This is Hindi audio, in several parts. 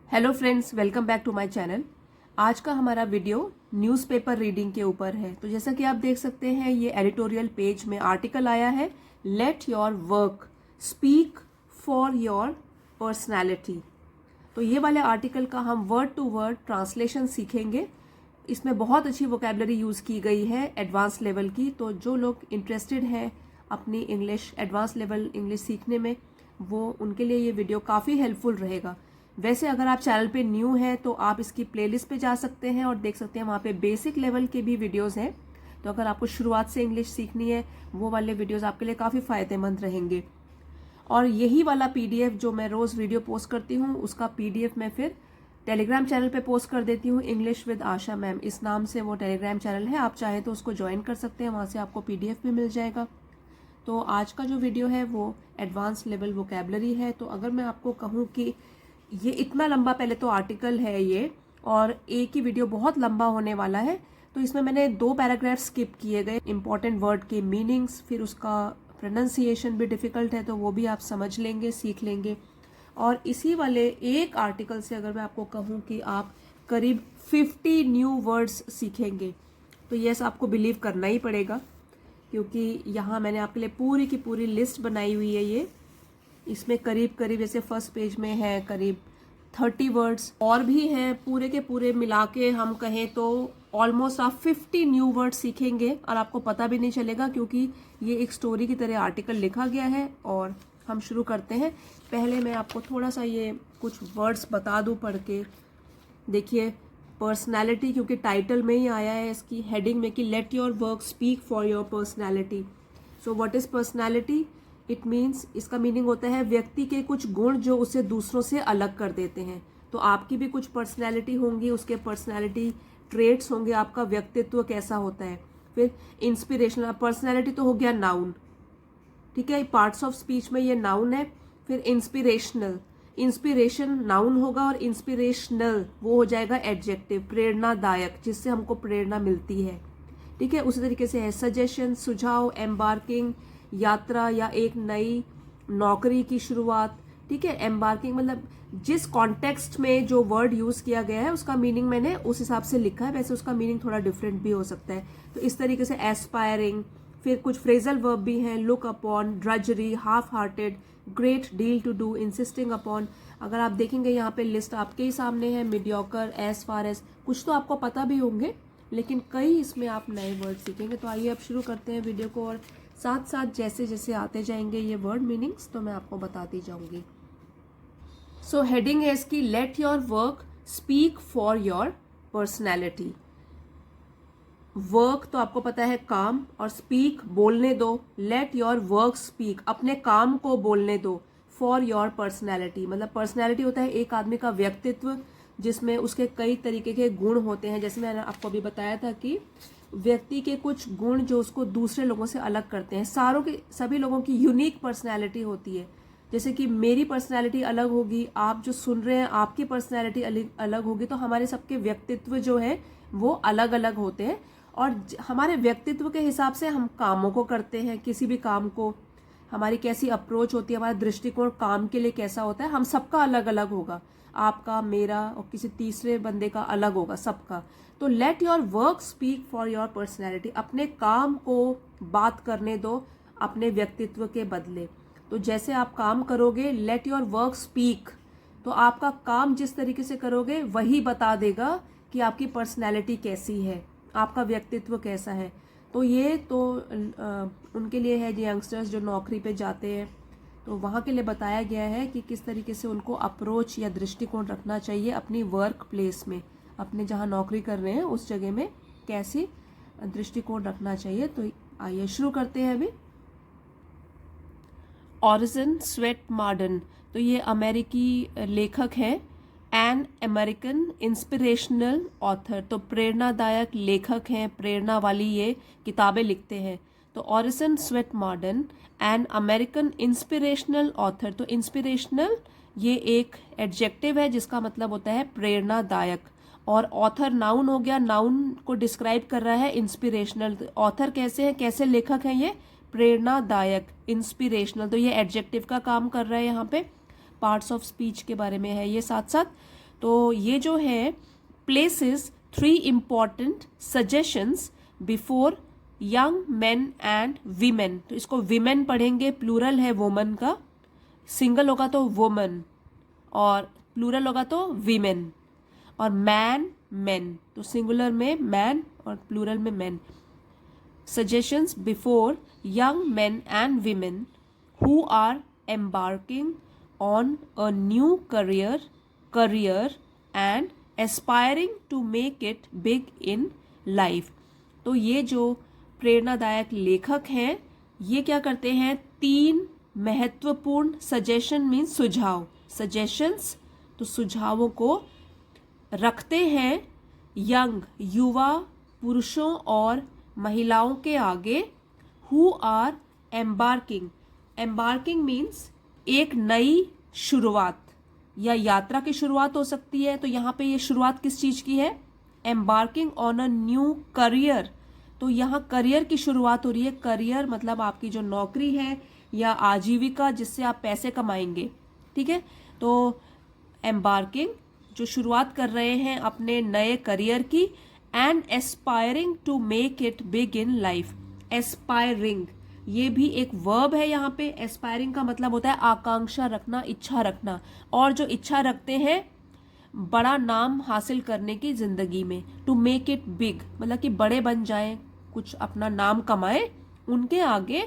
Hello friends, welcome back to my channel. आज का हमारा वीडियो न्यूज़पेपर रीडिंग के ऊपर है। तो जैसा कि आप देख सकते हैं, ये एडिटोरियल पेज में आर्टिकल आया है, let your work speak for your personality. तो ये वाले आर्टिकल का हम वर्ड टू वर्ड ट्रांसलेशन सीखेंगे। इसमें बहुत अच्छी वोकेबलरी यूज़ की गई है एडवांस लेवल की। तो जो लोग इंटरेस्टेड हैं अपनी इंग्लिश एडवांस लेवल इंग्लिश सीखने में, वो उनके लिए ये वीडियो काफ़ी हेल्पफुल रहेगा। वैसे अगर आप चैनल पे न्यू हैं तो आप इसकी प्लेलिस्ट पे जा सकते हैं और देख सकते हैं, वहाँ पे बेसिक लेवल के भी वीडियोस हैं। तो अगर आपको शुरुआत से इंग्लिश सीखनी है, वो वाले वीडियोस आपके लिए काफ़ी फ़ायदेमंद रहेंगे। और यही वाला पीडीएफ जो मैं रोज़ वीडियो पोस्ट करती हूँ, उसका पीडीएफ मैं फिर टेलीग्राम चैनल पे पोस्ट कर देती हूँ। इंग्लिश विद आशा मैम, इस नाम से वो टेलीग्राम चैनल है। आप चाहें तो उसको ज्वाइन कर सकते हैं, वहाँ से आपको पीडीएफ भी मिल जाएगा। तो आज का जो वीडियो है वो एडवांस लेवल वोकेबलरी है। तो अगर मैं आपको कहूँ कि ये इतना लंबा, पहले तो आर्टिकल है ये, और एक ही वीडियो बहुत लंबा होने वाला है, तो इसमें मैंने 2 पैराग्राफ स्किप किए गए। इंपॉर्टेंट वर्ड के मीनिंग्स, फिर उसका प्रोनाउंसिएशन भी डिफ़िकल्ट है तो वो भी आप समझ लेंगे, सीख लेंगे। और इसी वाले एक आर्टिकल से अगर मैं आपको कहूँ कि आप करीब 50 न्यू वर्ड्स सीखेंगे, तो यस, आपको बिलीव करना ही पड़ेगा, क्योंकि यहाँ मैंने आपके लिए पूरी की पूरी लिस्ट बनाई हुई है। ये इसमें करीब करीब, जैसे फर्स्ट पेज में है करीब 30 वर्ड्स, और भी हैं पूरे के पूरे मिला के हम कहें तो ऑलमोस्ट आप 50 न्यू वर्ड्स सीखेंगे और आपको पता भी नहीं चलेगा, क्योंकि ये एक स्टोरी की तरह आर्टिकल लिखा गया है। और हम शुरू करते हैं। पहले मैं आपको थोड़ा सा ये कुछ वर्ड्स बता दूं पढ़ के। देखिए, पर्सनैलिटी, क्योंकि टाइटल में ही आया है इसकी हेडिंग में कि let your work speak for your personality. So what is personality? It means, इसका मीनिंग होता है व्यक्ति के कुछ गुण जो उसे दूसरों से अलग कर देते हैं। तो आपकी भी कुछ पर्सनैलिटी होंगी, उसके पर्सनैलिटी ट्रेट्स होंगे, आपका व्यक्तित्व कैसा होता है। फिर इंस्पिरेशनल, पर्सनैलिटी तो हो गया नाउन, ठीक है, पार्ट्स ऑफ स्पीच में ये नाउन है। फिर इंस्पिरेशनल, इंस्पिरेशन नाउन होगा और इंस्पिरेशनल वो हो जाएगा एडजेक्टिव, प्रेरणादायक, जिससे हमको प्रेरणा मिलती है, ठीक है। उसी तरीके से है सजेशन, सुझाव, एम्बार्किंग, यात्रा या एक नई नौकरी की शुरुआत, ठीक है। एम्बार्किंग मतलब जिस कॉन्टेक्स्ट में जो वर्ड यूज किया गया है उसका मीनिंग मैंने उस हिसाब से लिखा है, वैसे उसका मीनिंग थोड़ा डिफरेंट भी हो सकता है। तो इस तरीके से एस्पायरिंग, फिर कुछ फ्रेजल वर्ब भी हैं, look upon, drudgery, half hearted, great deal to do, insisting upon. अगर आप देखेंगे यहाँ पे लिस्ट आपके ही सामने है, मीडियोकर, एज फार एज, कुछ तो आपको पता भी होंगे, लेकिन कई इसमें आप नए वर्ड सीखेंगे। तो आइए अब शुरू करते हैं वीडियो को, और साथ साथ जैसे जैसे आते जाएंगे ये वर्ड मीनिंग्स तो मैं आपको बताती जाऊंगी। सो हेडिंग है इसकी, let your work speak for your personality. Work तो आपको पता है काम, और स्पीक बोलने दो। लेट योर वर्क स्पीक, अपने काम को बोलने दो। फॉर योर पर्सनैलिटी, मतलब पर्सनैलिटी होता है एक आदमी का व्यक्तित्व, जिसमें उसके कई तरीके के गुण होते हैं। जैसे मैंने आपको अभी बताया था कि व्यक्ति के कुछ गुण जो उसको दूसरे लोगों से अलग करते हैं। सभी लोगों की यूनिक पर्सनैलिटी होती है। जैसे कि मेरी पर्सनैलिटी अलग होगी, आप जो सुन रहे हैं आपकी पर्सनैलिटी अलग होगी। तो हमारे सबके व्यक्तित्व जो है वो अलग अलग होते हैं, और हमारे व्यक्तित्व के हिसाब से हम कामों को करते हैं। किसी भी काम को हमारी कैसी अप्रोच होती है, हमारा दृष्टिकोण काम के लिए कैसा होता है, हम सबका अलग अलग होगा। आपका, मेरा और किसी तीसरे बंदे का अलग होगा, सबका। तो let your work speak for your personality, अपने काम को बात करने दो अपने व्यक्तित्व के बदले। तो जैसे आप काम करोगे, लेट योर वर्क स्पीक, तो आपका काम जिस तरीके से करोगे वही बता देगा कि आपकी पर्सनैलिटी कैसी है, आपका व्यक्तित्व कैसा है। तो ये तो उनके लिए है, यंगस्टर्स जो नौकरी पे जाते हैं, तो वहाँ के लिए बताया गया है कि किस तरीके से उनको अप्रोच या दृष्टिकोण रखना चाहिए अपनी वर्क प्लेस में, अपने जहाँ नौकरी कर रहे हैं उस जगह में कैसी दृष्टिकोण रखना चाहिए। तो आइए शुरू करते हैं अभी। ऑरिजन स्वेट मार्डन, तो ये अमेरिकी लेखक हैं, एन अमेरिकन इंस्पिरेशनल ऑथर, तो प्रेरणादायक लेखक हैं, प्रेरणा वाली ये किताबें लिखते हैं। तो origin sweat modern, an American inspirational author, तो इंस्पिरेशनल ये एक एडजेक्टिव है जिसका मतलब होता है प्रेरणादायक, और ऑथर नाउन हो गया, नाउन को डिस्क्राइब कर रहा है इंस्पिरेशनल। ऑथर कैसे हैं, कैसे लेखक हैं ये, प्रेरणादायक, इंस्पिरेशनल, तो ये एडजेक्टिव का काम कर रहा है। यहाँ पे पार्ट्स ऑफ स्पीच के बारे में है ये साथ साथ। तो ये जो है places 3 important suggestions before young main and women. तो इसको वीमेन पढ़ेंगे, प्लूरल है वुमन का, सिंगल होगा तो वुमन और प्लूरल होगा तो वीमेन, और मैन मेन, तो सिंगुलर में मैन और प्लूरल में man. Suggestions before young men and women who are embarking on a new career and aspiring to make it big in life। तो ये जो प्रेरणादायक लेखक हैं ये क्या करते हैं, 3 महत्वपूर्ण सजेशन मीन्स सुझाव, सजेशंस तो सुझावों को रखते हैं यंग युवा पुरुषों और महिलाओं के आगे, हु आर एम्बार्किंग मीन्स एक नई शुरुआत या यात्रा की शुरुआत हो सकती है। तो यहाँ पे ये शुरुआत किस चीज़ की है, embarking on a new career. तो यहाँ करियर की शुरुआत हो रही है। करियर मतलब आपकी जो नौकरी है या आजीविका जिससे आप पैसे कमाएंगे, ठीक है। तो एम्बार्किंग जो शुरुआत कर रहे हैं अपने नए करियर की, and aspiring to make it big in life. Aspiring ये भी एक वर्ब है यहाँ पे। एस्पायरिंग का मतलब होता है आकांक्षा रखना, इच्छा रखना, और जो इच्छा रखते हैं बड़ा नाम हासिल करने की जिंदगी में। टू मेक इट बिग मतलब कि बड़े बन जाएं, कुछ अपना नाम कमाएं, उनके आगे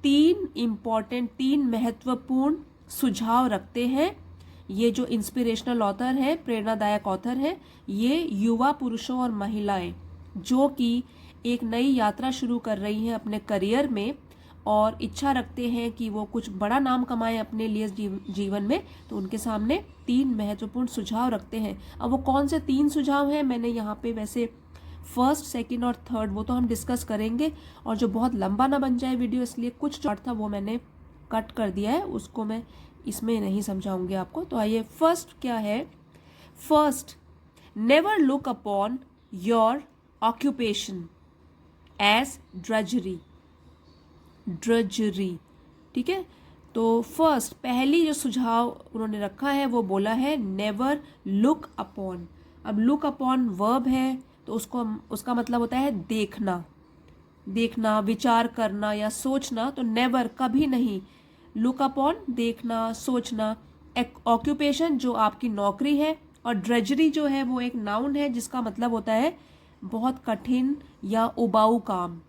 3 महत्वपूर्ण सुझाव रखते हैं। ये जो इंस्पिरेशनल ऑथर है, प्रेरणादायक ऑथर है, ये युवा पुरुषों और महिलाएं जो कि एक नई यात्रा शुरू कर रही हैं अपने करियर में और इच्छा रखते हैं कि वो कुछ बड़ा नाम कमाएं अपने लिए जीवन में, तो उनके सामने 3 महत्वपूर्ण सुझाव रखते हैं। अब वो कौन से 3 सुझाव हैं, मैंने यहाँ पे वैसे फर्स्ट, सेकंड और थर्ड वो तो हम डिस्कस करेंगे, और जो बहुत लंबा ना बन जाए वीडियो इसलिए कुछ जो था वो मैंने कट कर दिया है, उसको मैं इसमें नहीं समझाऊंगी आपको। तो आइए, फर्स्ट क्या है, first never look upon your occupation as drudgery, ठीक है। तो फर्स्ट पहली जो सुझाव उन्होंने रखा है वो बोला है नेवर लुक अपॉन। अब लुक अपॉन वर्ब है तो उसका मतलब होता है देखना, विचार करना या सोचना। तो नेवर कभी नहीं, लुक अपॉन देखना, सोचना। ऑक्यूपेशन जो आपकी नौकरी है, और ड्रेजरी जो है वो एक नाउन है जिसका मतलब होता है बहुत कठिन या उबाऊ काम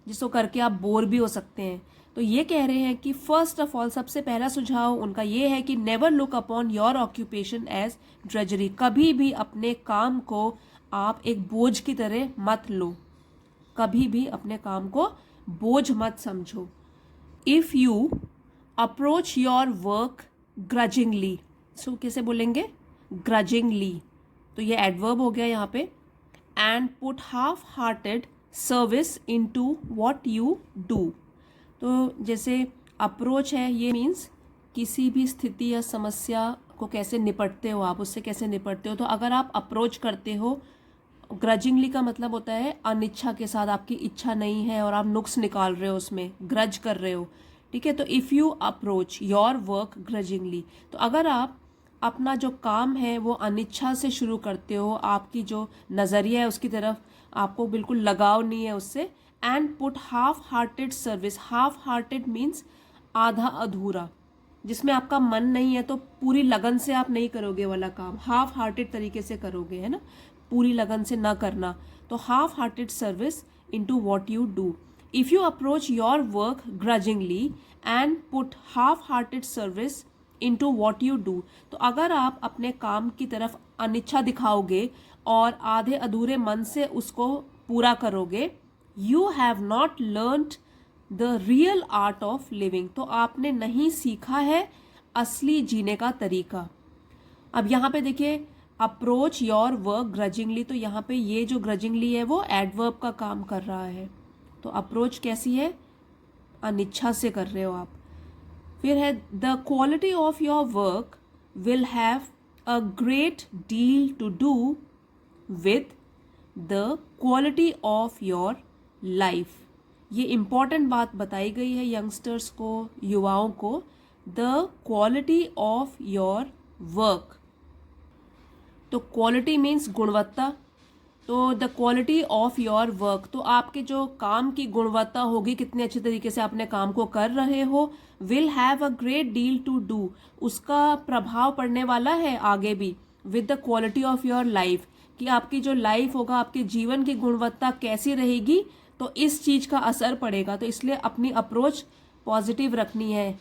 जिसको करके आप बोर भी हो सकते हैं। तो ये कह रहे हैं कि फर्स्ट ऑफ ऑल सबसे पहला सुझाव उनका ये है कि never look upon your occupation as drudgery. कभी भी अपने काम को आप एक बोझ की तरह मत लो, कभी भी अपने काम को बोझ मत समझो। If you approach your work grudgingly, so कैसे बोलेंगे, ग्रजिंगली, तो ये एडवर्ब हो गया यहाँ पे। And put half hearted service into what you do. तो जैसे अप्रोच है ये मीन्स किसी भी स्थिति या समस्या को कैसे निपटते हो आप, उससे कैसे निपटते हो। तो अगर आप अप्रोच करते हो, ग्रजिंगली का मतलब होता है अनिच्छा के साथ, आपकी इच्छा नहीं है और आप नुक्स निकाल रहे हो उसमें, ग्रज कर रहे हो, ठीक है। तो if you approach your work ग्रजिंगली, तो अगर आप अपना जो काम है वो अनिच्छा से शुरू करते हो, आपकी जो नज़रिया है उसकी तरफ आपको बिल्कुल लगाव नहीं है उससे। And put half hearted service, half hearted means आधा अधूरा, जिसमें आपका मन नहीं है तो पूरी लगन से आप नहीं करोगे वाला काम, हाफ हार्टेड तरीके से करोगे, है ना, पूरी लगन से ना करना। तो half hearted service into what you do. If you approach your work ग्रजिंगली and put half hearted service into what you do, तो अगर आप अपने काम की तरफ अनिच्छा दिखाओगे और आधे अधूरे मन से उसको पूरा करोगे, you have not learned the real art of living, तो आपने नहीं सीखा है असली जीने का तरीका। अब यहाँ पे देखिए, अप्रोच योर वर्क ग्रजिंगली, तो यहाँ पे ये जो ग्रजिंगली है वो एडवर्ब का काम कर रहा है। तो अप्रोच कैसी है, अनिच्छा से कर रहे हो आप। फिर है the quality of your work will have a great deal to do with the quality of your life. ये इम्पॉर्टेंट बात बताई गई है यंगस्टर्स को, युवाओं को। The quality of your work तो क्वालिटी मीन्स गुणवत्ता, तो the quality of your work, तो आपके जो काम की गुणवत्ता होगी, कितने अच्छे तरीके से अपने काम को कर रहे हो, will have a great deal to do, उसका प्रभाव पड़ने वाला है आगे भी, with the quality of your life, कि आपकी जो लाइफ होगा, आपके जीवन की गुणवत्ता कैसी रहेगी, तो इस चीज का असर पड़ेगा। तो इसलिए अपनी अप्रोच पॉजिटिव रखनी है,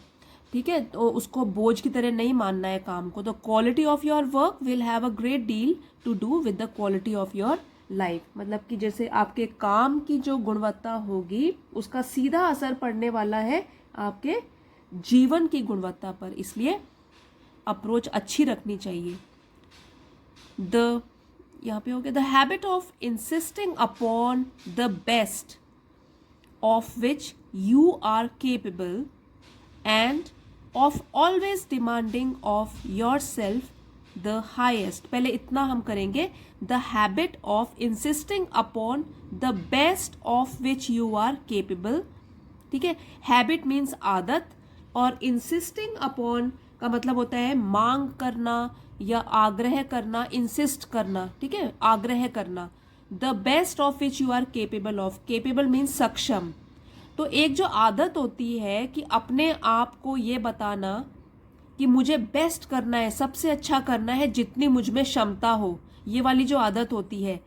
ठीक है, तो उसको बोझ की तरह नहीं मानना है काम को। तो quality of your work will have a great deal to do with the quality of your life, मतलब कि जैसे आपके काम की जो गुणवत्ता होगी उसका सीधा असर पड़ने वाला है आपके जीवन की गुणवत्ता पर, इसलिए अप्रोच अच्छी रखनी चाहिए। यहाँ पे हो गया the habit of insisting upon the best of which you are capable and of always demanding of yourself the highest. पहले इतना हम करेंगे, the habit of insisting upon the best of which you are capable, ठीक है। हैबिट मीन्स आदत, और इंसिस्टिंग अपॉन का मतलब होता है मांग करना या आग्रह करना, इंसिस्ट करना, ठीक है, आग्रह करना। The best of which you are capable of, capable means सक्षम। तो एक जो आदत होती है कि अपने आप को ये बताना कि मुझे बेस्ट करना है, सबसे अच्छा करना है, जितनी मुझ में क्षमता हो, ये वाली जो आदत होती है।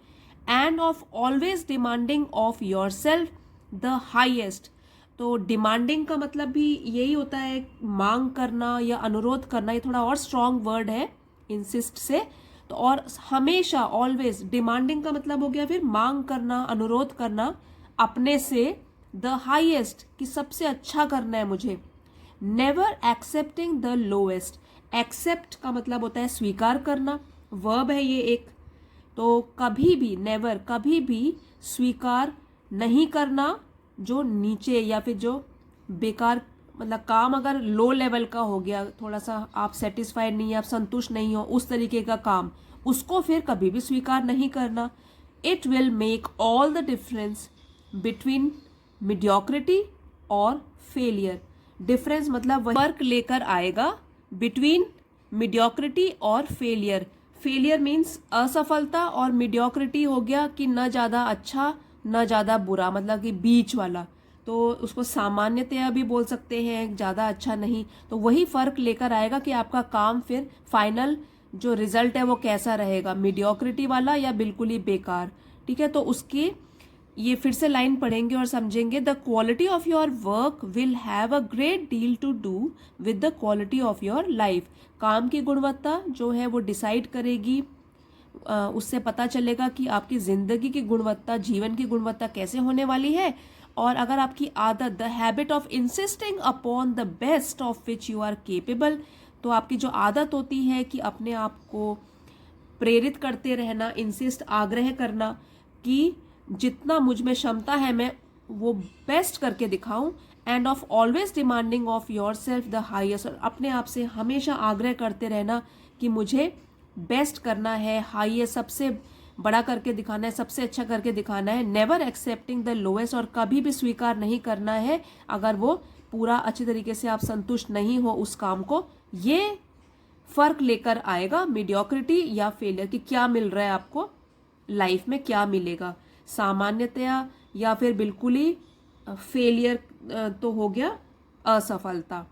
And of always demanding of yourself the highest, तो डिमांडिंग का मतलब भी यही होता है, मांग करना या अनुरोध करना, ये थोड़ा और स्ट्रॉन्ग वर्ड है इंसिस्ट से। तो और हमेशा ऑलवेज, डिमांडिंग का मतलब हो गया फिर मांग करना, अनुरोध करना अपने से, द हाइएस्ट कि सबसे अच्छा करना है मुझे। Never accepting the lowest, accept का मतलब होता है स्वीकार करना, वर्ब है ये एक, तो कभी भी, नेवर कभी भी स्वीकार नहीं करना जो नीचे या फिर जो बेकार, मतलब काम अगर लो लेवल का हो गया, थोड़ा सा आप सेटिस्फाइड नहीं है, आप संतुष्ट नहीं हो उस तरीके का काम, उसको फिर कभी भी स्वीकार नहीं करना। It will make all the difference between mediocrity और फेलियर, डिफरेंस मतलब फर्क लेकर आएगा बिटवीन मीडियोक्रिटी और फेलियर। फेलियर मीन्स असफलता, और मीडियोक्रिटी हो गया कि न ज़्यादा अच्छा न ज़्यादा बुरा, मतलब कि बीच वाला, तो उसको सामान्यतया भी बोल सकते हैं, ज़्यादा अच्छा नहीं। तो वही फ़र्क लेकर आएगा कि आपका काम फिर फाइनल जो रिजल्ट है वो कैसा रहेगा, मीडियोक्रिटी वाला या बिल्कुल ही बेकार, ठीक है। तो उसकी ये फिर से लाइन पढ़ेंगे और समझेंगे। The quality of your work will have a great deal to do with the quality of your life, काम की गुणवत्ता जो है वो डिसाइड करेगी, उससे पता चलेगा कि आपकी ज़िंदगी की गुणवत्ता, जीवन की गुणवत्ता कैसे होने वाली है। और अगर आपकी आदत, the habit of insisting upon the best of which you are capable, तो आपकी जो आदत होती है कि अपने आप को प्रेरित करते रहना, इंसिस्ट आग्रह करना कि जितना मुझ में क्षमता है मैं वो बेस्ट करके दिखाऊं, and of always demanding of yourself the highest, और अपने आप से हमेशा आग्रह करते रहना कि मुझे बेस्ट करना है, हाईएस्ट सबसे बड़ा करके दिखाना है, सबसे अच्छा करके दिखाना है। नेवर एक्सेप्टिंग द लोएस्ट, और कभी भी स्वीकार नहीं करना है अगर वो पूरा अच्छे तरीके से आप संतुष्ट नहीं हो उस काम को। ये फर्क लेकर आएगा मीडियोक्रिटी या फेलियर, कि क्या मिल रहा है आपको लाइफ में, क्या मिलेगा, सामान्यतया या फिर बिल्कुल ही फेलियर, तो हो गया असफलता।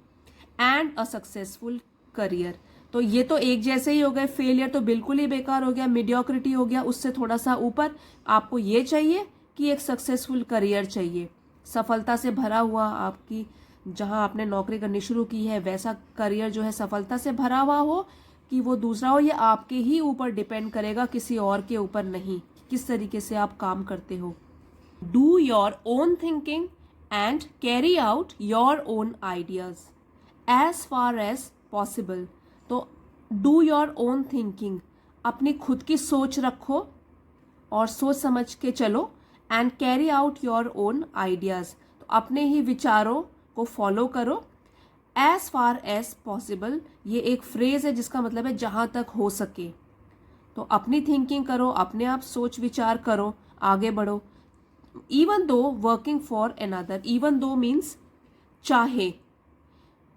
एंड अ सक्सेसफुल करियर, तो ये तो एक जैसे ही हो गए, फेलियर तो बिल्कुल ही बेकार हो गया, मीडियोक्रिटी हो गया, उससे थोड़ा सा ऊपर आपको ये चाहिए कि एक सक्सेसफुल करियर चाहिए, सफलता से भरा हुआ, आपकी जहां आपने नौकरी करनी शुरू की है वैसा करियर जो है सफलता से भरा हुआ हो, कि वो दूसरा हो, ये आपके ही ऊपर डिपेंड करेगा, किसी और के ऊपर नहीं, किस तरीके से आप काम करते हो। Do your own thinking and carry out your own ideas as far as possible. तो डू योर ओन थिंकिंग, अपनी खुद की सोच रखो और सोच समझ के चलो, and carry out your own ideas, तो अपने ही विचारों को फॉलो करो। एज फार एज पॉसिबल, ये एक फ्रेज है जिसका मतलब है जहां तक हो सके, तो अपनी थिंकिंग करो, अपने आप सोच विचार करो, आगे बढ़ो। Even though working for another, even though means चाहे,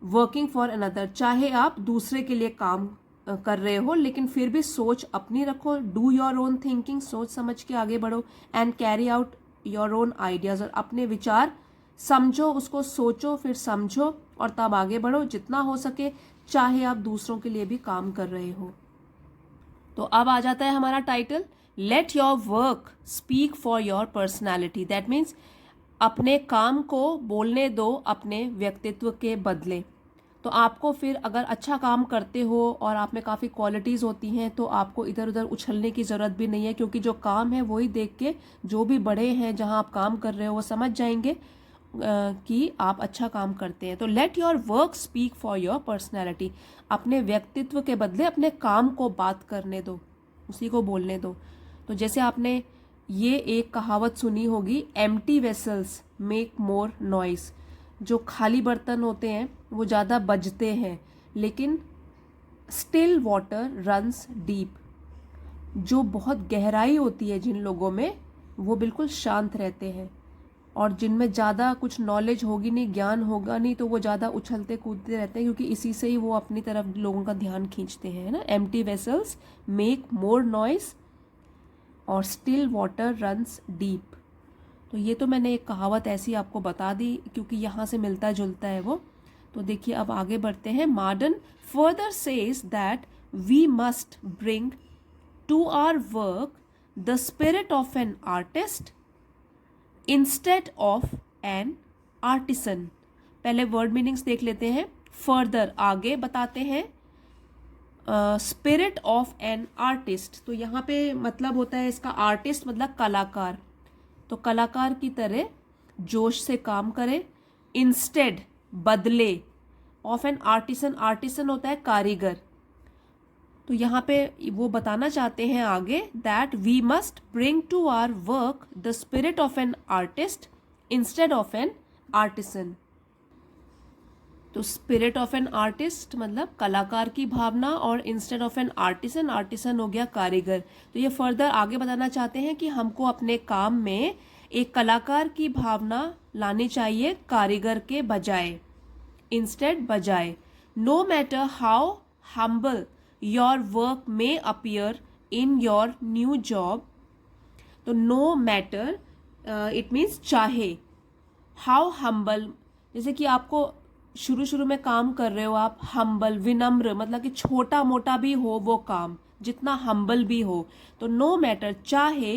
वर्किंग फॉर अनदर, चाहे आप दूसरे के लिए काम कर रहे हो, लेकिन फिर भी सोच अपनी रखो, डू योर ओन थिंकिंग, सोच समझ के आगे बढ़ो, and carry out your own ideas, और अपने विचार समझो, उसको सोचो फिर समझो और तब आगे बढ़ो जितना हो सके, चाहे आप दूसरों के लिए भी काम कर रहे हो। तो अब आ जाता है हमारा title, let your work speak for your personality. That means अपने काम को बोलने दो अपने व्यक्तित्व के बदले। तो आपको फिर अगर अच्छा काम करते हो और आप में काफ़ी क्वालिटीज़ होती हैं तो आपको इधर उधर उछलने की ज़रूरत भी नहीं है, क्योंकि जो काम है वही देख के जो भी बड़े हैं जहां आप काम कर रहे हो वो समझ जाएंगे कि आप अच्छा काम करते हैं। तो let your work speak for your personality, अपने व्यक्तित्व के बदले अपने काम को बात करने दो, उसी को बोलने दो। तो जैसे आपने ये एक कहावत सुनी होगी, empty vessels make more noise, जो खाली बर्तन होते हैं वो ज़्यादा बजते हैं, लेकिन स्टिल वाटर रन्स डीप, जो बहुत गहराई होती है जिन लोगों में वो बिल्कुल शांत रहते हैं, और जिनमें ज़्यादा कुछ नॉलेज होगी नहीं, ज्ञान होगा नहीं, तो वो ज़्यादा उछलते कूदते रहते हैं, क्योंकि इसी से ही वो अपनी तरफ लोगों का ध्यान खींचते हैं, है ना। Empty vessels make more noise और स्टिल वाटर रन्स डीप। तो ये तो मैंने एक कहावत ऐसी आपको बता दी क्योंकि यहाँ से मिलता जुलता है वो। तो देखिए अब आगे बढ़ते हैं। Marden further says that we must bring to our work the spirit of an artist instead of an artisan. पहले वर्ड मीनिंग्स देख लेते हैं। फर्दर आगे बताते हैं, स्पिरिट ऑफ एन आर्टिस्ट, तो यहाँ पे मतलब होता है इसका आर्टिस्ट मतलब कलाकार, तो कलाकार की तरह जोश से काम करें। इंस्टेड बदले, ऑफ एन आर्टिसन, आर्टिसन होता है कारीगर। तो यहाँ पे वो बताना चाहते हैं आगे that we must bring to our work the spirit of an artist instead of an artisan. तो स्पिरिट ऑफ एन आर्टिस्ट मतलब कलाकार की भावना, और instead of an artisan, artisan हो गया कारीगर। तो ये फर्दर आगे बताना चाहते हैं कि हमको अपने काम में एक कलाकार की भावना लानी चाहिए कारीगर के बजाय, इंस्टेड बजाय। No matter how humble your work may appear in your new job. तो नो मैटर इट मीन्स चाहे, हाउ हम्बल जैसे कि आपको शुरू में काम कर रहे हो आप, हम्बल विनम्र मतलब कि छोटा मोटा भी हो वो काम, जितना हम्बल भी हो। तो नो मैटर चाहे,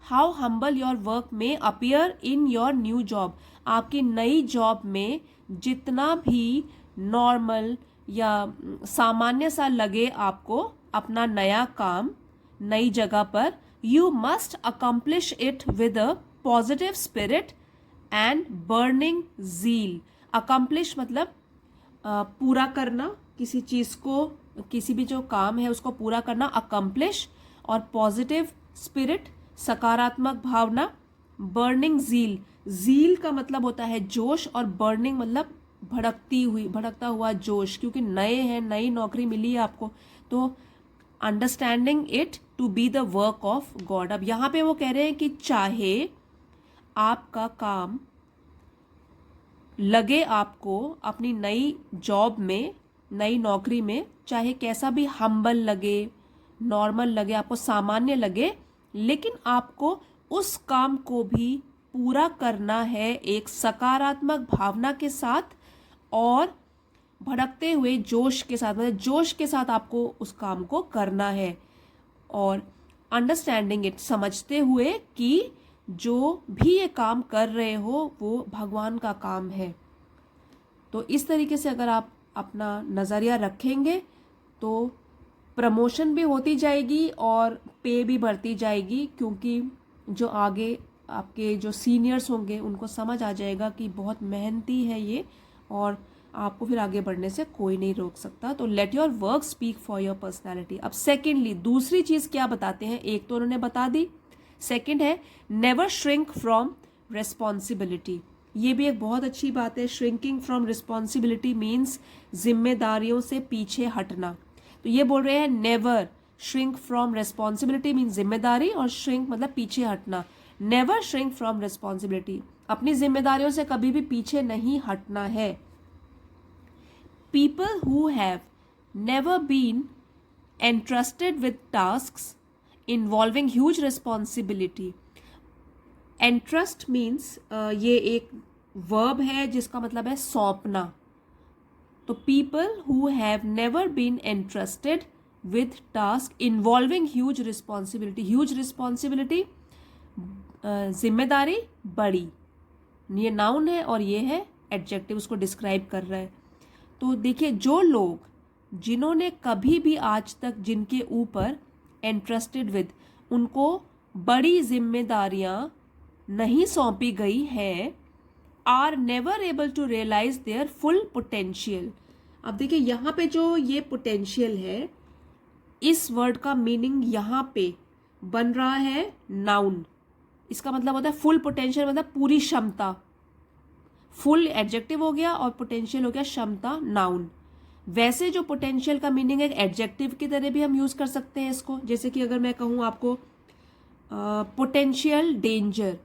हाउ हम्बल योर वर्क में appear in your new job, आपकी नई जॉब में जितना भी नॉर्मल या सामान्य सा लगे आपको अपना नया काम नई जगह पर, you must accomplish it with a positive spirit and burning zeal. Accomplish मतलब पूरा करना किसी चीज़ को, किसी भी जो काम है उसको पूरा करना, अकम्प्लिश, और पॉजिटिव स्पिरिट सकारात्मक भावना, बर्निंग ज़ील, ज़ील का मतलब होता है जोश, और बर्निंग मतलब भड़कता हुआ जोश, क्योंकि नए हैं, नई नौकरी मिली है आपको, तो understanding it to be the work of God. अब यहाँ पे वो कह रहे हैं कि चाहे आपका काम लगे आपको अपनी नई जॉब में, नई नौकरी में, चाहे कैसा भी हम्बल लगे, नॉर्मल लगे, आपको सामान्य लगे, लेकिन आपको उस काम को भी पूरा करना है एक सकारात्मक भावना के साथ और भड़कते हुए जोश के साथ, मतलब जोश के साथ आपको उस काम को करना है, और अंडरस्टैंडिंग इट समझते हुए कि जो भी ये काम कर रहे हो वो भगवान का काम है। तो इस तरीके से अगर आप अपना नज़रिया रखेंगे तो प्रमोशन भी होती जाएगी और पे भी बढ़ती जाएगी, क्योंकि जो आगे आपके जो सीनियर्स होंगे उनको समझ आ जाएगा कि बहुत मेहनती है ये, और आपको फिर आगे बढ़ने से कोई नहीं रोक सकता। तो let your work speak for your personality. अब सेकेंडली दूसरी चीज़ क्या बताते हैं, एक तो उन्होंने बता दी, सेकेंड है नेवर श्रिंक फ्रॉम रिस्पॉन्सिबिलिटी। ये भी एक बहुत अच्छी बात है। श्रिंकिंग फ्रॉम रिस्पॉन्सिबिलिटी मीन्स जिम्मेदारियों से पीछे हटना। तो ये बोल रहे हैं never shrink from responsibility means जिम्मेदारी, और श्रिंक मतलब पीछे हटना। नेवर श्रिंक फ्रॉम रिस्पॉन्सिबिलिटी, अपनी जिम्मेदारियों से कभी भी पीछे नहीं हटना है। People who have never been entrusted with tasks involving huge responsibility. Entrust means ये एक verb है जिसका मतलब है सौंपना. तो people who have never been entrusted with task involving huge responsibility. Huge responsibility जिम्मेदारी बड़ी, ये नाउन है और ये है एडजेक्टिव, उसको डिस्क्राइब कर रहा है. तो देखिए, जो लोग जिन्होंने कभी भी आज तक जिनके ऊपर एंट्रस्टेड विद, उनको बड़ी जिम्मेदारियां नहीं सौंपी गई है, are never able to realise their full potential. अब देखिए यहाँ पे जो ये पोटेंशियल है, इस वर्ड का मीनिंग यहाँ पे बन रहा है नाउन. इसका मतलब होता है फुल पोटेंशियल, मतलब पूरी क्षमता. फुल एडजेक्टिव हो गया और पोटेंशियल हो गया क्षमता, नाउन. वैसे जो पोटेंशियल का मीनिंग है एडजेक्टिव की तरह भी हम यूज कर सकते हैं इसको. जैसे कि अगर मैं कहूँ आपको पोटेंशियल डेंजर,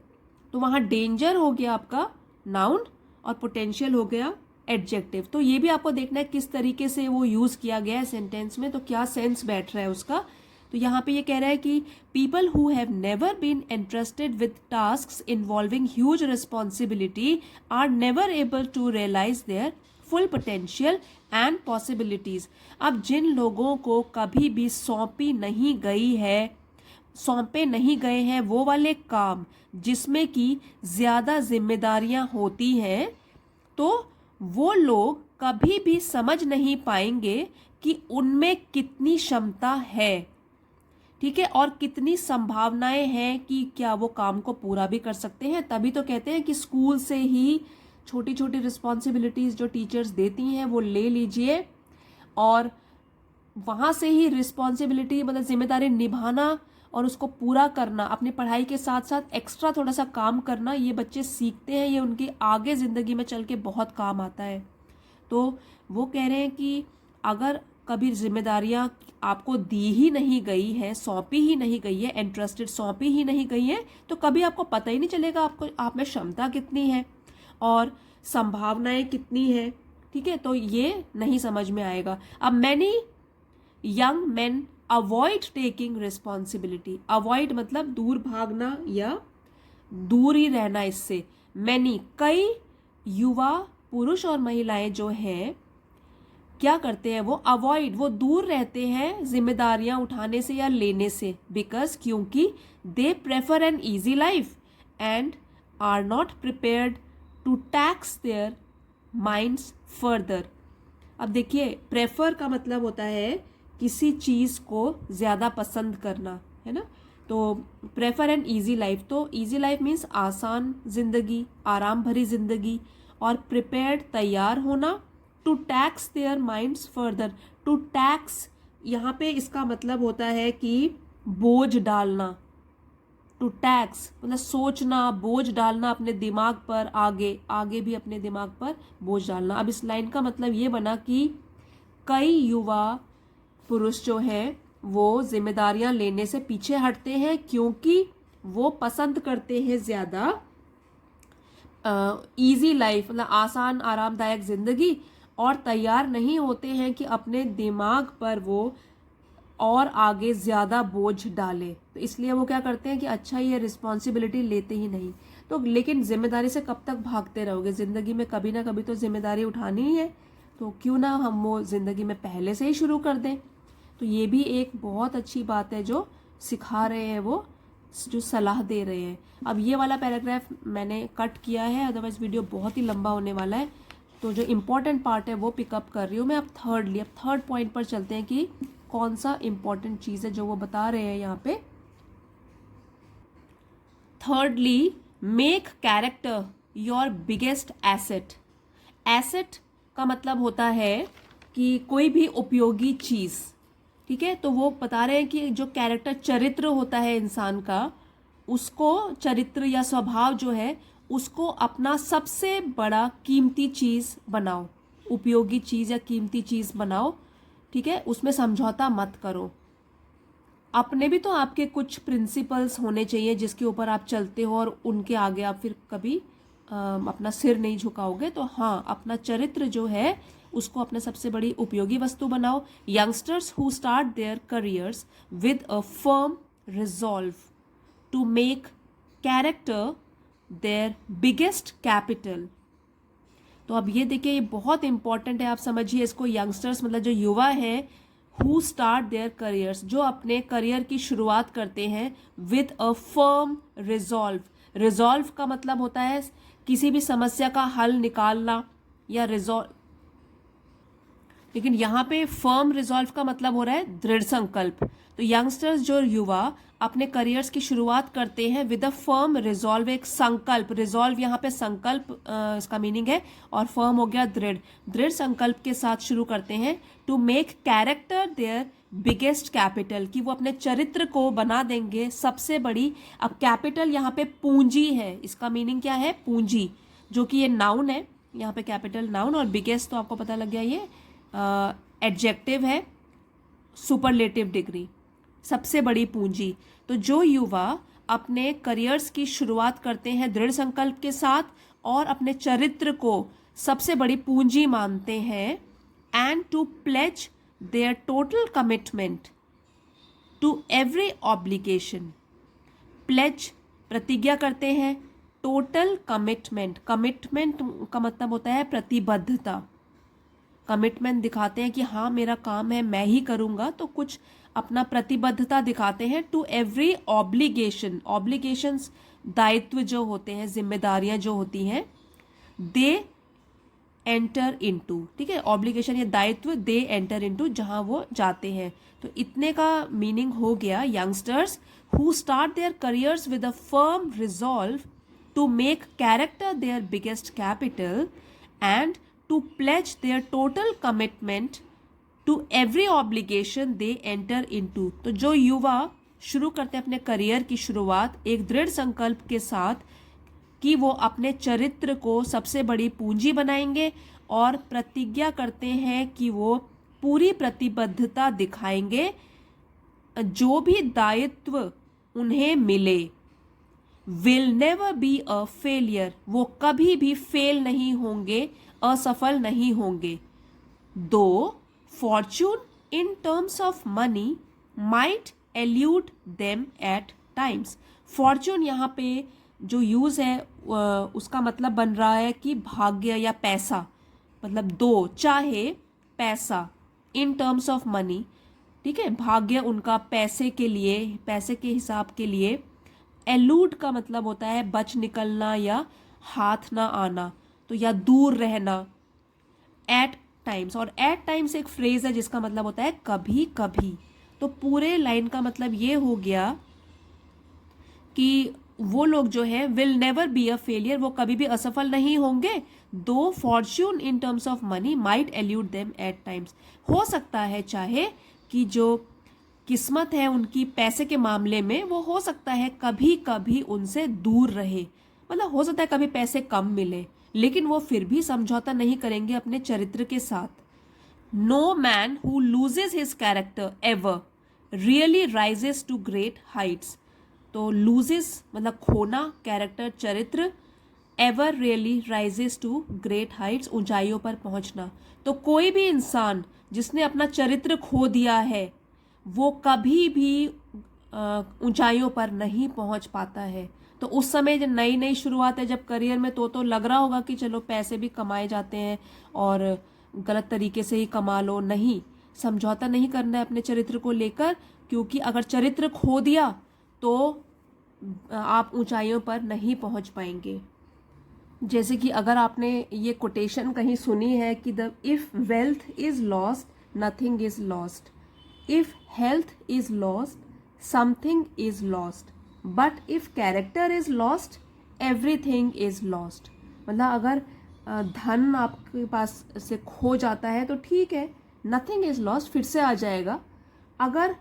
तो वहाँ डेंजर हो गया आपका नाउन और पोटेंशियल हो गया एडजेक्टिव. तो ये भी आपको देखना है किस तरीके से वो यूज किया गया है सेंटेंस में, तो क्या सेंस बैठ रहा है उसका. तो यहाँ पे ये कह रहा है कि people who have never been entrusted with tasks involving huge responsibility are never able to realise their full potential and possibilities. अब जिन लोगों को कभी भी सौंपे नहीं गए हैं वो वाले काम जिसमें कि ज़्यादा जिम्मेदारियां होती हैं, तो वो लोग कभी भी समझ नहीं पाएंगे कि उनमें कितनी क्षमता है, ठीक है, और कितनी संभावनाएं हैं कि क्या वो काम को पूरा भी कर सकते हैं. तभी तो कहते हैं कि स्कूल से ही छोटी छोटी रिस्पॉन्सिबिलिटीज़ जो टीचर्स देती हैं वो ले लीजिए, और वहाँ से ही रिस्पॉन्सिबिलिटी मतलब जिम्मेदारी निभाना और उसको पूरा करना, अपनी पढ़ाई के साथ साथ एक्स्ट्रा थोड़ा सा काम करना, ये बच्चे सीखते हैं. ये उनकी आगे ज़िंदगी में चल के बहुत काम आता है. तो वो कह रहे हैं कि अगर कभी जिम्मेदारियां आपको दी ही नहीं गई है, सौंपी ही नहीं गई है, एंट्रस्टेड सौंपी ही नहीं गई है, तो कभी आपको पता ही नहीं चलेगा आपको आप में क्षमता कितनी है और संभावनाएं कितनी है. ठीक है, तो ये नहीं समझ में आएगा. अब many young main avoid taking responsibility. Avoid मतलब दूर भागना या दूर ही रहना इससे. मैनी कई युवा पुरुष और महिलाएं जो हैं क्या करते हैं, वो अवॉइड, वो दूर रहते हैं जिम्मेदारियां उठाने से या लेने से. बिकॉज क्योंकि they prefer an easy life and are not prepared to tax their minds further. अब देखिए, प्रेफर का मतलब होता है किसी चीज़ को ज़्यादा पसंद करना, है ना. तो प्रेफर एन ईजी लाइफ, तो ईजी लाइफ मीन्स आसान जिंदगी, आराम भरी जिंदगी, और प्रिपेयर्ड तैयार होना, to tax their minds further. To tax यहाँ पे इसका मतलब होता है कि बोझ डालना. टू टैक्स मतलब सोचना, बोझ डालना अपने दिमाग पर, आगे भी अपने दिमाग पर बोझ डालना. अब इस लाइन का मतलब ये बना कि कई युवा पुरुष जो हैं वो जिम्मेदारियां लेने से पीछे हटते हैं क्योंकि वो पसंद करते हैं ज़्यादा ईजी लाइफ मतलब आसान आरामदायक ज़िंदगी, और तैयार नहीं होते हैं कि अपने दिमाग पर वो और आगे ज़्यादा बोझ डाले. तो इसलिए वो क्या करते हैं कि अच्छा ये रिस्पॉन्सिबिलिटी लेते ही नहीं. तो लेकिन जिम्मेदारी से कब तक भागते रहोगे, ज़िंदगी में कभी ना कभी तो जिम्मेदारी उठानी ही है. तो क्यों ना हम वो ज़िंदगी में पहले से ही शुरू कर दें. तो ये भी एक बहुत अच्छी बात है जो सिखा रहे हैं, वो जो सलाह दे रहे हैं. अब ये वाला पैराग्राफ मैंने कट किया है, अदरवाइज वीडियो बहुत ही लंबा होने वाला है. तो जो इम्पोर्टेंट पार्ट है वो पिकअप कर रही हूँ मैं. अब थर्ड पॉइंट पर चलते हैं कि कौन सा इम्पोर्टेंट चीज़ है जो वो बता रहे हैं यहाँ पे. Thirdly, make character your biggest asset. Asset का मतलब होता है कि कोई भी उपयोगी चीज़, ठीक है. तो वो बता रहे हैं कि जो कैरेक्टर चरित्र होता है इंसान का, उसको चरित्र या स्वभाव जो है उसको अपना सबसे बड़ा कीमती चीज़ बनाओ, उपयोगी चीज़ या कीमती चीज़ बनाओ, ठीक है. उसमें समझौता मत करो. अपने भी तो आपके कुछ प्रिंसिपल्स होने चाहिए जिसके ऊपर आप चलते हो और उनके आगे आप फिर कभी अपना सिर नहीं झुकाओगे, तो हाँ, अपना चरित्र जो है उसको अपने सबसे बड़ी उपयोगी वस्तु बनाओ। Youngsters who start their careers with a firm resolve to make character their biggest capital. तो अब ये देखिए, ये बहुत इंपॉर्टेंट है, आप समझिए इसको। यंगस्टर्स मतलब जो युवा हैं, हु स्टार्ट देयर करियर्स, जो अपने करियर की शुरुआत करते हैं, with a firm resolve. Resolve का मतलब होता है किसी भी समस्या का हल निकालना या रिजॉल्व, लेकिन यहाँ पे फर्म रिजॉल्व का मतलब हो रहा है दृढ़ संकल्प। तो यंगस्टर्स जो युवा अपने करियर्स की शुरुआत करते हैं विद अ फर्म रिजॉल्व, एक संकल्प, रिजॉल्व यहाँ पे संकल्प इसका मीनिंग है, और फर्म हो गया दृढ़, दृढ़ संकल्प के साथ शुरू करते हैं। To make character their biggest capital, कि वो अपने चरित्र को बना देंगे सबसे बड़ी। अब कैपिटल यहाँ पे पूंजी है, इसका मीनिंग क्या है, पूंजी, जो कि ये नाउन है यहाँ पे, कैपिटल नाउन, और बिगेस्ट तो आपको पता लग गया ये एडजेक्टिव है, सुपरलेटिव डिग्री, सबसे बड़ी पूंजी। तो जो युवा अपने करियर्स की शुरुआत करते हैं दृढ़ संकल्प के साथ और अपने चरित्र को सबसे बड़ी पूंजी मानते हैं, and to pledge their total commitment to every obligation, pledge प्रतिज्ञा करते हैं, टोटल कमिटमेंट, कमिटमेंट का मतलब होता है प्रतिबद्धता, कमिटमेंट दिखाते हैं कि हाँ मेरा काम है, मैं ही करूँगा, तो कुछ अपना प्रतिबद्धता दिखाते हैं। टू एवरी ऑब्लिगेशन, ऑब्लिगेशंस दायित्व जो होते हैं, जिम्मेदारियां जो होती हैं, दे एंटर इनटू, ठीक है, ऑब्लिगेशन या दायित्व, दे एंटर इनटू, जहां वो जाते हैं। तो इतने का मीनिंग हो गया, youngsters who start their careers with a firm resolve to make character their biggest capital and to pledge their total commitment to every obligation they enter into। तो जो युवा शुरू करते हैं अपने करियर की शुरुआत एक दृढ़ संकल्प के साथ कि वो अपने चरित्र को सबसे बड़ी पूंजी बनाएंगे, और प्रतिज्ञा करते हैं कि वो पूरी प्रतिबद्धता दिखाएंगे जो भी दायित्व उन्हें मिले। Will never be a failure, वो कभी भी फेल नहीं होंगे, असफल नहीं होंगे। दो Fortune in terms of money might allude them at times. Fortune यहाँ पे जो यूज है उसका मतलब बन रहा है कि भाग्य या पैसा, मतलब दो, चाहे पैसा, इन टर्म्स ऑफ मनी, ठीक है, भाग्य उनका पैसे के लिए, पैसे के हिसाब के लिए। एलूड का मतलब होता है बच निकलना या हाथ ना आना, तो या दूर रहना। एट टाइम्स, और एट टाइम्स एक फ्रेज है जिसका मतलब होता है कभी कभी। तो पूरे लाइन का मतलब ये हो गया कि वो लोग जो है will never be a failure, वो कभी भी असफल नहीं होंगे। दो Fortune in terms of money might allude them at times, हो सकता है चाहे कि जो किस्मत है उनकी पैसे के मामले में, वो हो सकता है कभी कभी उनसे दूर रहे, मतलब हो सकता है कभी पैसे कम मिले, लेकिन वो फिर भी समझौता नहीं करेंगे अपने चरित्र के साथ। No man who loses his character ever really rises to great heights. तो लूजेस मतलब खोना, कैरेक्टर चरित्र, ever really rises to great heights ऊंचाइयों पर पहुंचना। तो कोई भी इंसान जिसने अपना चरित्र खो दिया है वो कभी भी ऊंचाइयों पर नहीं पहुंच पाता है। तो उस समय जब नई नई शुरुआत है जब करियर में, तो लग रहा होगा कि चलो पैसे भी कमाए जाते हैं और गलत तरीके से ही कमा लो, नहीं, समझौता नहीं करना है अपने चरित्र को लेकर, क्योंकि अगर चरित्र खो दिया तो आप ऊंचाइयों पर नहीं पहुंच पाएंगे। जैसे कि अगर आपने ये कोटेशन कहीं सुनी है कि the if wealth is lost nothing is lost, if health is lost something is lost, but if character is lost everything is lost. मतलब अगर धन आपके पास से खो जाता है तो ठीक है, नथिंग इज लॉस्ट, फिर से आ जाएगा। अगर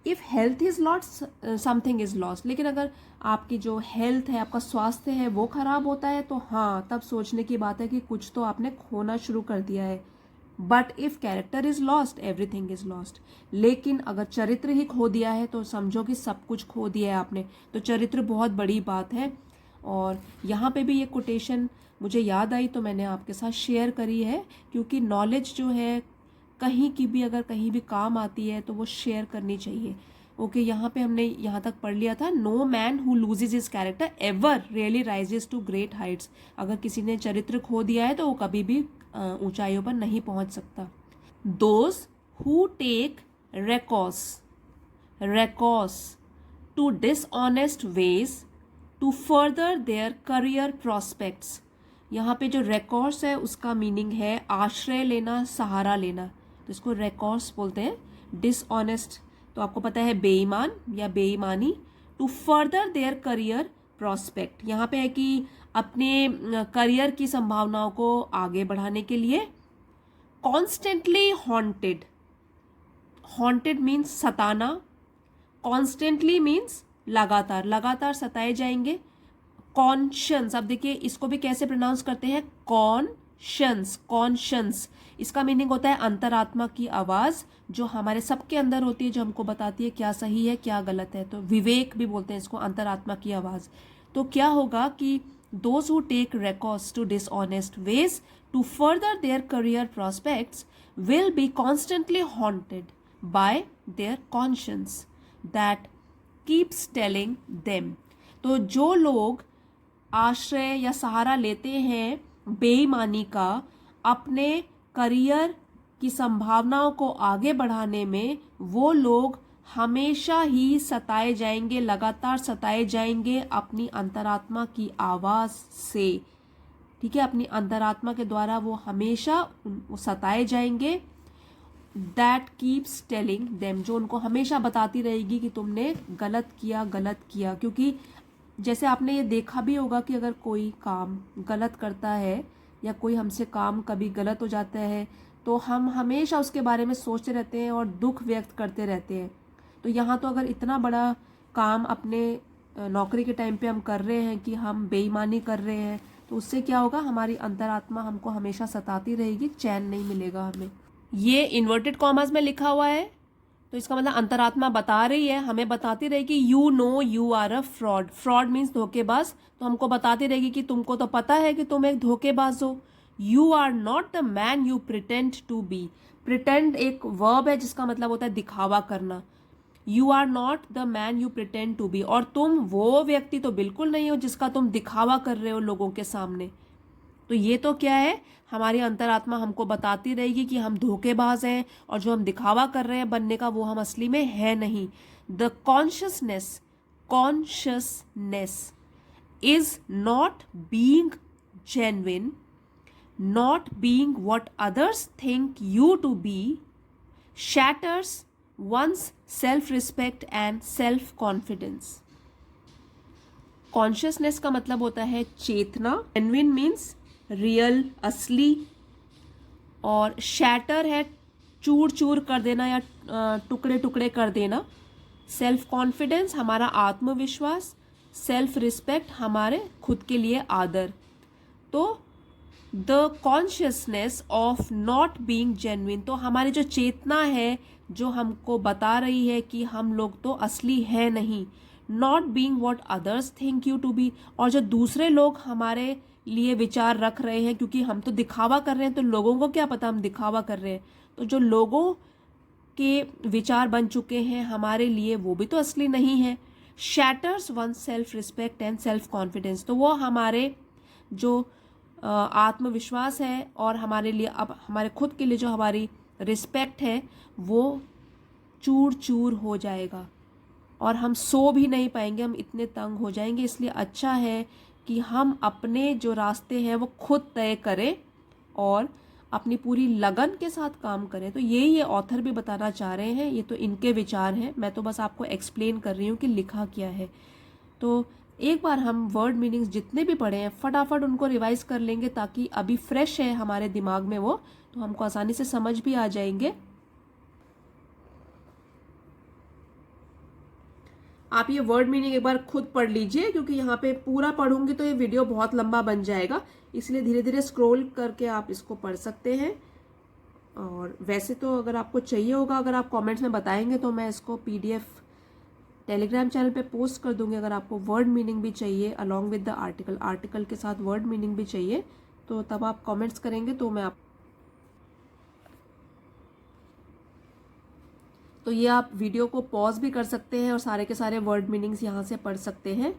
if health is lost something is lost, लेकिन अगर आपकी जो हेल्थ है, आपका स्वास्थ्य है, वो खराब होता है तो हाँ, तब सोचने की बात है कि कुछ तो आपने खोना शुरू कर दिया है। But if character is lost everything is lost, लेकिन अगर चरित्र ही खो दिया है तो समझो कि सब कुछ खो दिया है आपने। तो चरित्र बहुत बड़ी बात है और यहाँ पे भी ये कोटेशन मुझे याद आई तो मैंने आपके साथ शेयर करी है, क्योंकि नॉलेज जो है कहीं की भी अगर कहीं भी काम आती है तो वो शेयर करनी चाहिए। ओके, यहाँ पे हमने यहाँ तक पढ़ लिया था, no man who loses his character ever really rises to great heights. अगर किसी ने चरित्र खो दिया है तो वो कभी भी ऊंचाइयों पर नहीं पहुंच सकता। Those who take recourse to dishonest ways to further their career prospects। यहाँ पे जो recourse है उसका मीनिंग है आश्रय लेना, सहारा लेना, तो इसको recourse बोलते हैं। dishonest तो आपको पता है बेईमान या बेईमानी। to further their career prospect यहाँ पे है कि अपने करियर की संभावनाओं को आगे बढ़ाने के लिए। constantly haunted, haunted means सताना, कॉन्स्टेंटली मीन्स लगातार, लगातार सताए जाएंगे। कॉन्शंस, अब देखिए इसको भी कैसे प्रोनाउंस करते हैं, कॉन्शंस, कॉन्शंस। इसका मीनिंग होता है अंतरात्मा की आवाज जो हमारे सबके अंदर होती है, जो हमको बताती है क्या सही है क्या गलत है। तो विवेक भी बोलते हैं इसको, अंतरात्मा की आवाज। तो क्या होगा कि those who take recourse to dishonest ways to further their career prospects will be constantly haunted by their conscience that keeps telling them। तो जो लोग आश्रय या सहारा लेते हैं बेईमानी का अपने करियर की संभावनाओं को आगे बढ़ाने में, वो लोग हमेशा ही सताए जाएंगे, लगातार सताए जाएंगे अपनी अंतरात्मा की आवाज से। ठीक है, अपनी अंतरात्मा के द्वारा वो हमेशा सताए जाएंगे। दैट कीप्स टेलिंग देम, जो उनको हमेशा बताती रहेगी कि तुमने गलत किया, गलत किया। क्योंकि जैसे आपने ये देखा भी होगा कि अगर कोई काम गलत करता है या कोई हमसे काम कभी गलत हो जाता है तो हम हमेशा उसके बारे में सोचते रहते हैं और दुख व्यक्त करते रहते हैं। तो यहाँ तो अगर इतना बड़ा काम अपने नौकरी के टाइम पे हम कर रहे हैं कि हम बेईमानी कर रहे हैं, तो उससे क्या होगा, हमारी अंतरात्मा हमको हमेशा सताती रहेगी, चैन नहीं मिलेगा हमें। ये इन्वर्टेड कॉमास में लिखा हुआ है तो इसका मतलब अंतरात्मा बता रही है, हमें बताती रहेगी you know you are a fraud. Fraud means धोखेबाज, तो हमको बताती रहेगी कि तुमको तो पता है कि तुम एक धोखेबाज हो। You are not the man you pretend to be. Pretend एक वर्ब है जिसका मतलब होता है दिखावा करना। You are not the man you pretend to be, और तुम वो व्यक्ति तो बिल्कुल नहीं हो जिसका तुम दिखावा कर रहे हो लोगों के सामने। तो ये तो क्या है, हमारी अंतरात्मा हमको बताती रहेगी कि हम धोखेबाज हैं और जो हम दिखावा कर रहे हैं बनने का वो हम असली में है नहीं। The consciousness is not being genuine, not being what others think you to be, shatters one's self-respect and self-confidence। Consciousness का मतलब होता है चेतना, जेन्युइन मीन्स रियल, असली, और शैटर है चूर चूर कर देना या टुकड़े टुकड़े कर देना। सेल्फ कॉन्फिडेंस हमारा आत्मविश्वास, सेल्फ रिस्पेक्ट हमारे खुद के लिए आदर। तो the consciousness of not being genuine, तो हमारी जो चेतना है जो हमको बता रही है कि हम लोग तो असली है नहीं। Not being what others think you to be, और जो दूसरे लोग हमारे लिए विचार रख रहे हैं, क्योंकि हम तो दिखावा कर रहे हैं तो लोगों को क्या पता हम दिखावा कर रहे हैं। तो जो लोगों के विचार बन चुके हैं हमारे लिए वो भी तो असली नहीं है। Shatters one self respect and self confidence, तो वो हमारे जो आत्मविश्वास है और हमारे लिए अब हमारे खुद के लिए जो हमारी रिस्पेक्ट है वो चूर चूर हो जाएगा और हम सो भी नहीं पाएंगे, हम इतने तंग हो जाएंगे। इसलिए अच्छा है कि हम अपने जो रास्ते हैं वो खुद तय करें और अपनी पूरी लगन के साथ काम करें। तो ये ऑथर भी बताना चाह रहे हैं, ये तो इनके विचार हैं, मैं तो बस आपको एक्सप्लेन कर रही हूँ कि लिखा क्या है। तो एक बार हम वर्ड मीनिंग्स जितने भी पढ़े हैं फटाफट उनको रिवाइज कर लेंगे ताकि अभी फ्रेश है हमारे दिमाग में वो, तो हमको आसानी से समझ भी आ जाएंगे। आप ये वर्ड मीनिंग एक बार खुद पढ़ लीजिए, क्योंकि यहाँ पे पूरा पढ़ूंगी तो ये वीडियो बहुत लंबा बन जाएगा, इसलिए धीरे धीरे स्क्रॉल करके आप इसको पढ़ सकते हैं। और वैसे तो अगर आपको चाहिए होगा, अगर आप कमेंट्स में बताएंगे तो मैं इसको PDF टेलीग्राम चैनल पे पोस्ट कर दूंगी। अगर आपको वर्ड मीनिंग भी चाहिए along with the article, article के साथ वर्ड मीनिंग भी चाहिए, तो तब आप कमेंट्स करेंगे तो मैं तो ये आप वीडियो को पॉज भी कर सकते हैं और सारे के सारे वर्ड मीनिंग्स यहाँ से पढ़ सकते हैं।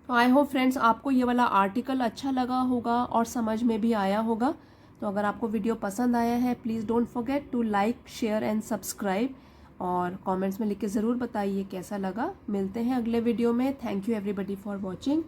तो आई होप फ्रेंड्स आपको ये वाला आर्टिकल अच्छा लगा होगा और समझ में भी आया होगा। तो अगर आपको वीडियो पसंद आया है, please don't forget to like, share and subscribe, और कमेंट्स में लिख के ज़रूर बताइए कैसा लगा। मिलते हैं अगले वीडियो में। Thank you everybody for watching.